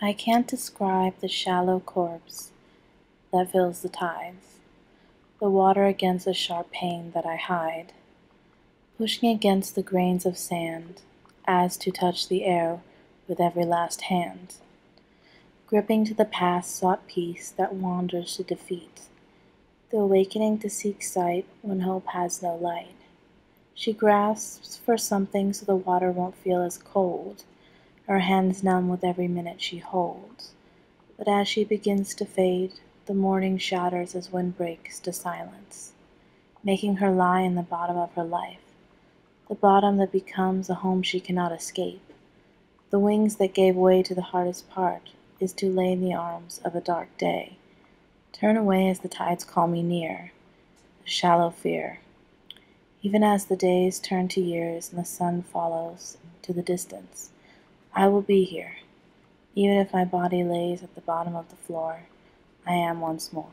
I can't describe the shallow corpse that fills the tides, the water against a sharp pain that I hide, pushing against the grains of sand, as to touch the air with every last hand, gripping to the past sought peace that wanders to defeat, the awakening to seek sight when hope has no light. She grasps for something so the water won't feel as cold, her hands numb with every minute she holds. But as she begins to fade, the morning shatters as wind breaks to silence, making her lie in the bottom of her life, the bottom that becomes a home she cannot escape. The wings that gave way to the hardest part is to lay in the arms of a dark day, turn away as the tides call me near, a shallow fear. Even as the days turn to years and the sun follows to the distance, I will be here. Even if my body lays at the bottom of the floor, I am once more.